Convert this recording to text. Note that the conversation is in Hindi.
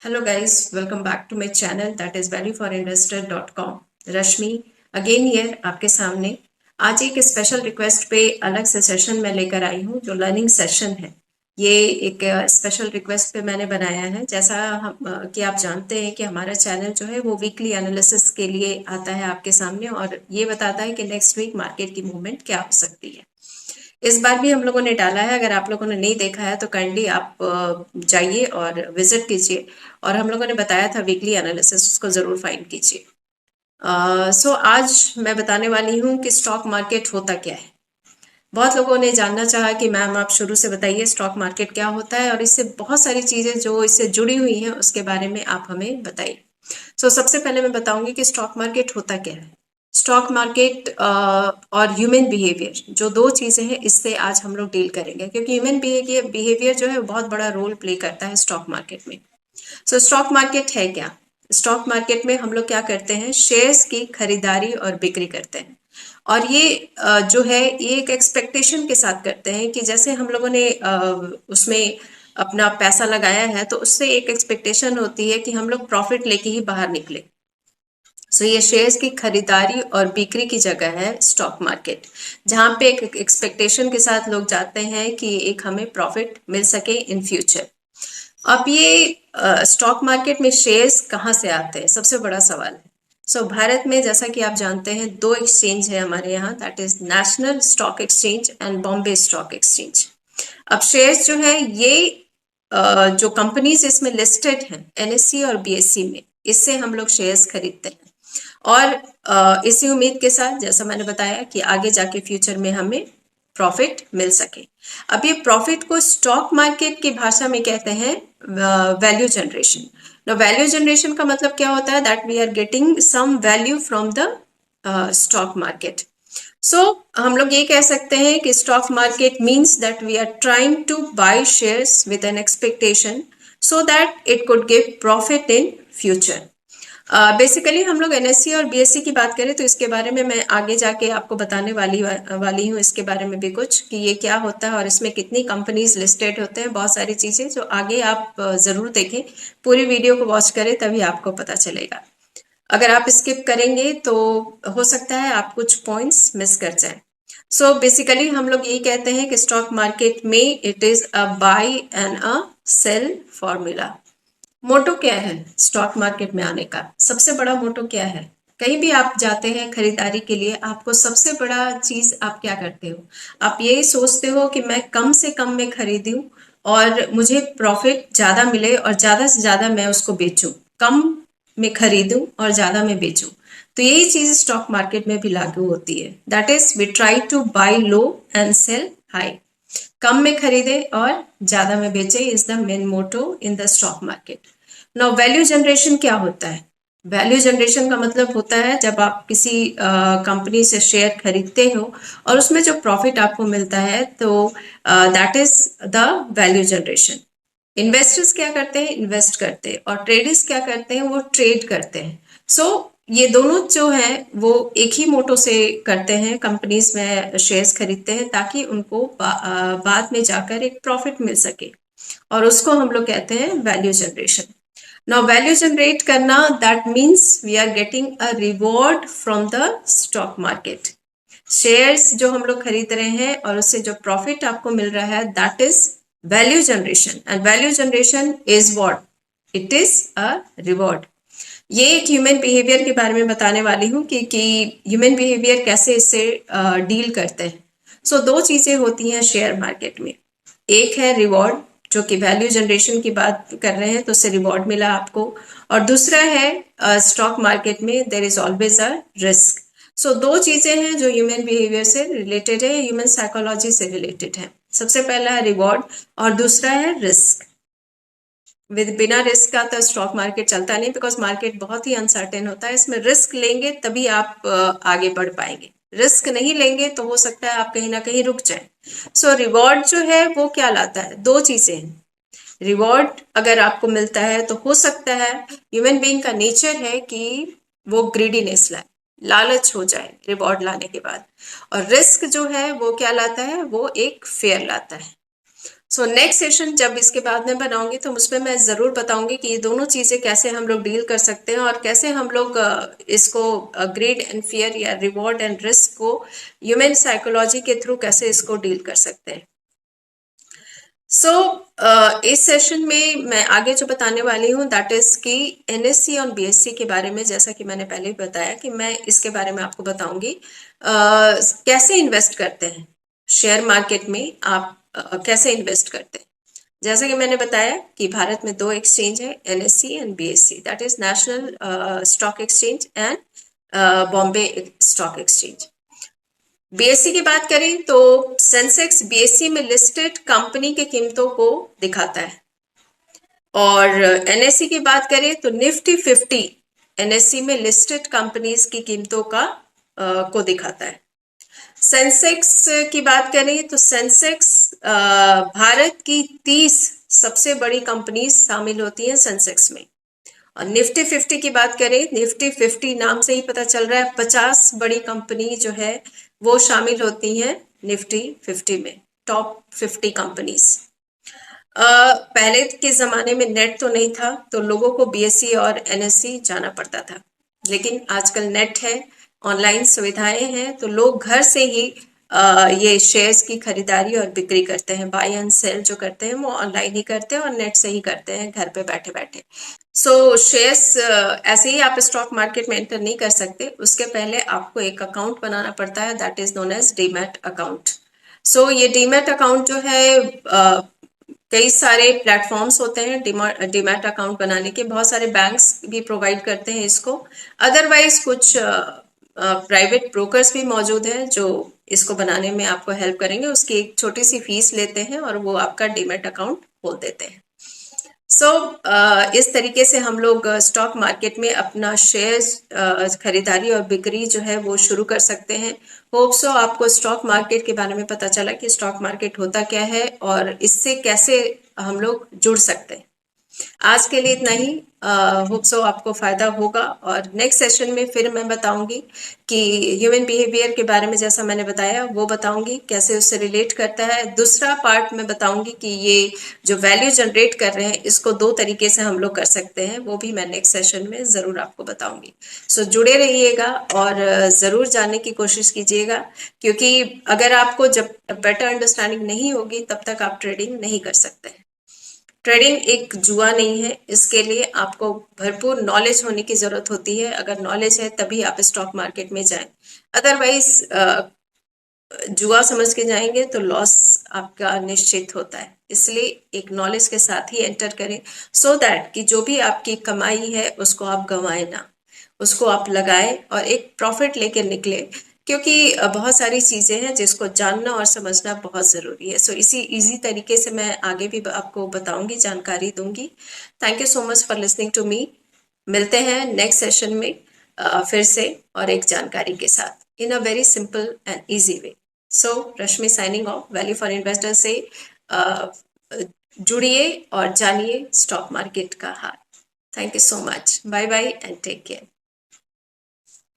Hello guys, welcome back to my channel that is valueforinvestor.com. Rashmi again here आपके सामने आज एक स्पेशल रिक्वेस्ट पे अलग से सेशन मैं लेकर आई हूँ जो लर्निंग सेशन है। ये एक स्पेशल रिक्वेस्ट पे मैंने बनाया है। जैसा कि आप जानते हैं कि हमारा चैनल जो है वो वीकली एनालिसिस के लिए आता है आपके सामने और ये बताता है कि नेक्स्ट वीक मार्केट की मूवमेंट क्या हो सकती है। इस बार भी हम लोगों ने डाला है। अगर आप लोगों ने नहीं देखा है तो काइंडली आप जाइए और विजिट कीजिए। और हम लोगों ने बताया था वीकली एनालिसिस, उसको जरूर फाइंड कीजिए। सो आज मैं बताने वाली हूँ कि स्टॉक मार्केट होता क्या है। बहुत लोगों ने जानना चाहा कि मैम आप शुरू से बताइए स्टॉक मार्केट क्या होता है, और इससे बहुत सारी चीजें जो इससे जुड़ी हुई हैं उसके बारे में आप हमें बताइए। सबसे पहले मैं बताऊंगी कि स्टॉक मार्केट होता क्या है। स्टॉक मार्केट और ह्यूमन बिहेवियर, जो दो चीजें हैं, इससे आज हम लोग डील करेंगे क्योंकि ह्यूमन बिहेवियर जो है बहुत बड़ा रोल प्ले करता है स्टॉक मार्केट में। स्टॉक मार्केट है क्या? स्टॉक मार्केट में हम लोग क्या करते हैं, शेयर्स की खरीदारी और बिक्री करते हैं। और ये जो है ये एक एक्सपेक्टेशन के साथ करते हैं कि जैसे हम लोगों ने उसमें अपना पैसा लगाया है तो उससे एक एक्सपेक्टेशन होती है कि हम लोग प्रॉफिट लेके ही बाहर निकले। ये शेयर्स की खरीदारी और बिक्री की जगह है स्टॉक मार्केट, जहां पे एक एक्सपेक्टेशन के साथ लोग जाते हैं कि एक हमें प्रॉफिट मिल सके इन फ्यूचर। अब ये स्टॉक मार्केट में शेयर्स कहाँ से आते हैं, सबसे बड़ा सवाल है। भारत में जैसा कि आप जानते हैं दो एक्सचेंज है हमारे यहाँ, that is national stock exchange and Bombay stock exchange. अब शेयर्स जो है ये जो कंपनीज इसमें लिस्टेड हैं एनएससी और बीएससी में, इससे हम लोग शेयर्स खरीदते हैं। और इसी उम्मीद के साथ, जैसा मैंने बताया, कि आगे जाके फ्यूचर में हमें प्रॉफिट मिल सके। अब ये प्रॉफिट को स्टॉक मार्केट की भाषा में कहते हैं वैल्यू जनरेशन। वैल्यू जनरेशन का मतलब क्या होता है, that we are getting some value from the stock market. हम लोग ये कह सकते हैं कि stock market means that we are trying to buy shares with an expectation so that it could give profit in future. Basically हम लोग एनएससी और बीएससी की बात करें तो इसके बारे में मैं आगे जाके आपको बताने वाली हूँ, इसके बारे में भी कुछ कि ये क्या होता है और इसमें कितनी कंपनीज लिस्टेड होते हैं, बहुत सारी चीजें जो आगे आप जरूर देखें, पूरी वीडियो को वॉच करें तभी आपको पता चलेगा। अगर आप स्किप करेंगे तो हो सकता है आप कुछ पॉइंट्स मिस कर जाएं। बेसिकली हम लोग यही कहते हैं कि स्टॉक मार्केट में it is a buy and a sell formula. Motto क्या है स्टॉक मार्केट में आने का? सबसे बड़ा मोटो क्या है? कहीं भी आप जाते हैं खरीदारी के लिए, आपको सबसे बड़ा चीज आप क्या करते हो? आप ये सोचते हो कि मैं कम से कम में खरीदूं और मुझे प्रॉफिट ज्यादा मिले और ज्यादा से ज्यादा मैं उसको बेचूं। कम में खरीदूं और ज्यादा में बेचूं। तो यही चीज स्टॉक मार्केट में भी लागू होती है, that is we try to buy low and sell high. कम में खरीदे और ज्यादा में बेचे is the main motto in the stock market. Now value generation क्या होता है? वैल्यू जनरेशन का मतलब होता है जब आप किसी कंपनी से शेयर खरीदते हो और उसमें जो प्रॉफिट आपको मिलता है, तो that is the value generation. Investors क्या करते हैं? इन्वेस्ट करते हैं। और ट्रेडर्स क्या करते हैं? वो ट्रेड करते हैं। ये दोनों जो हैं वो एक ही मोटो से करते हैं, कंपनीज में शेयर्स खरीदते हैं ताकि उनको बाद में जाकर एक प्रॉफिट मिल सके, और उसको हम लोग कहते हैं value generation. Now value generate करना, that means we are getting a reward from the stock market. Shares जो हम लोग खरीद रहे हैं और उससे जो प्रॉफिट आपको मिल रहा है, that is value generation. And value generation is what? It is a reward. ये एक ह्यूमन बिहेवियर के बारे में बताने वाली हूँ कि ह्यूमन बिहेवियर कैसे इससे डील करते हैं। दो चीजें होती हैं शेयर मार्केट में। एक है रिवॉर्ड, जो कि वैल्यू जनरेशन की बात कर रहे हैं तो उससे रिवॉर्ड मिला आपको। और दूसरा है स्टॉक मार्केट में there is always a risk. दो चीजें हैं जो ह्यूमन बिहेवियर से रिलेटेड है, ह्यूमन साइकोलॉजी से रिलेटेड है। सबसे पहला है रिवॉर्ड और दूसरा है रिस्क। बिना रिस्क का तो स्टॉक मार्केट चलता नहीं, बिकॉज मार्केट बहुत ही अनसर्टेन होता है। इसमें रिस्क लेंगे तभी आप आगे बढ़ पाएंगे। रिस्क नहीं लेंगे तो हो सकता है आप कहीं ना कहीं रुक जाए। रिवॉर्ड जो है वो क्या लाता है? दो चीजें हैं। रिवॉर्ड अगर आपको मिलता है तो हो सकता है, ह्यूमन बीइंग का नेचर है कि वो ग्रीडीनेस लाए, लालच हो जाए रिवॉर्ड लाने के बाद। और रिस्क जो है वो क्या लाता है? वो एक फेयर लाता है। सो नेक्स्ट सेशन जब इसके बाद में बनाऊंगी तो उसमें मैं जरूर बताऊंगी कि ये दोनों चीजें कैसे हम लोग डील कर सकते हैं और कैसे हम लोग इसको ग्रीड एंड फियर या रिवॉर्ड एंड रिस्क को ह्यूमन साइकोलॉजी के थ्रू कैसे इसको डील कर सकते हैं। सो इस सेशन में मैं आगे जो बताने वाली हूँ दैट इज कि एनएससी और बीएससी के बारे में, जैसा कि मैंने पहले भी बताया कि मैं इसके बारे में आपको बताऊंगी कैसे इन्वेस्ट करते हैं शेयर मार्केट में, आप कैसे इन्वेस्ट करते हैं। जैसा कि मैंने बताया कि भारत में दो एक्सचेंज है, NSC and BSc, that is national stock exchange and Bombay stock exchange. BSc की बात करें तो सेंसेक्स बीएससी में लिस्टेड कंपनी की कीमतों को दिखाता है और एनएससी की बात करें तो निफ्टी 50 एनएससी में लिस्टेड कंपनीज की कीमतों को दिखाता है। सेंसेक्स की बात करें तो सेंसेक्स भारत की 30 सबसे बड़ी कंपनीज शामिल होती हैं सेंसेक्स में। और निफ्टी 50 की बात करें, निफ्टी 50 नाम से ही पता चल रहा है 50 बड़ी कंपनी जो है वो शामिल होती हैं निफ्टी 50 में, टॉप 50 कंपनीज। पहले के जमाने में नेट तो नहीं था तो लोगों को बीएससी और एनएससी जाना पड़ता था, लेकिन आजकल नेट है, ऑनलाइन सुविधाएं हैं, तो लोग घर से ही ये शेयर्स की खरीदारी और बिक्री करते हैं। बाय एंड सेल जो करते हैं वो ऑनलाइन ही करते हैं और नेट से ही करते हैं घर पे बैठे बैठे। सो शेयर्स ऐसे ही आप स्टॉक मार्केट में एंटर नहीं कर सकते, उसके पहले आपको एक अकाउंट बनाना पड़ता है, that is known as demat account. So ये डीमैट अकाउंट जो है कई सारे प्लेटफॉर्म्स होते हैं डीमैट अकाउंट बनाने के, बहुत सारे बैंक्स भी प्रोवाइड करते हैं इसको। अदरवाइज कुछ प्राइवेट ब्रोकर्स भी मौजूद हैं जो इसको बनाने में आपको हेल्प करेंगे, उसकी एक छोटी सी फीस लेते हैं और वो आपका डीमैट अकाउंट खोल देते हैं। सो इस तरीके से हम लोग स्टॉक मार्केट में अपना शेयर खरीदारी और बिक्री जो है वो शुरू कर सकते हैं। होप सो आपको स्टॉक मार्केट के बारे में पता चला कि स्टॉक मार्केट होता क्या है और इससे कैसे हम लोग जुड़ सकते हैं। आज के लिए इतना ही। होप सो आपको फायदा होगा और नेक्स्ट सेशन में फिर मैं बताऊंगी कि ह्यूमन बिहेवियर के बारे में, जैसा मैंने बताया वो बताऊंगी कैसे उससे रिलेट करता है। दूसरा पार्ट मैं बताऊंगी कि ये जो वैल्यू जनरेट कर रहे हैं इसको दो तरीके से हम लोग कर सकते हैं, वो भी मैं नेक्स्ट सेशन में जरूर आपको बताऊंगी। सो जुड़े रहिएगा और जरूर जानने की कोशिश कीजिएगा, क्योंकि अगर आपको जब बेटर अंडरस्टैंडिंग नहीं होगी तब तक आप ट्रेडिंग नहीं कर सकते हैं। ट्रेडिंग एक जुआ नहीं है, इसके लिए आपको भरपूर नॉलेज होने की जरूरत होती है। अगर नॉलेज है तभी आप स्टॉक मार्केट में जाएं, अदरवाइज जुआ समझ के जाएंगे तो लॉस आपका निश्चित होता है। इसलिए एक नॉलेज के साथ ही एंटर करें, सो दैट कि जो भी आपकी कमाई है उसको आप गंवाएं ना, उसको आप लगाएं और एक प्रॉफिट लेके निकले, क्योंकि बहुत सारी चीजें हैं जिसको जानना और समझना बहुत जरूरी है। सो इसी इजी तरीके से मैं आगे भी आपको बताऊंगी, जानकारी दूंगी। Thank you so much for listening to me. मिलते हैं नेक्स्ट सेशन में फिर से और एक जानकारी के साथ in a very simple and easy way. So Rashmi signing off. Value for investor से जुड़िए और जानिए स्टॉक मार्केट का हाल। Thank you so much. Bye bye and take care.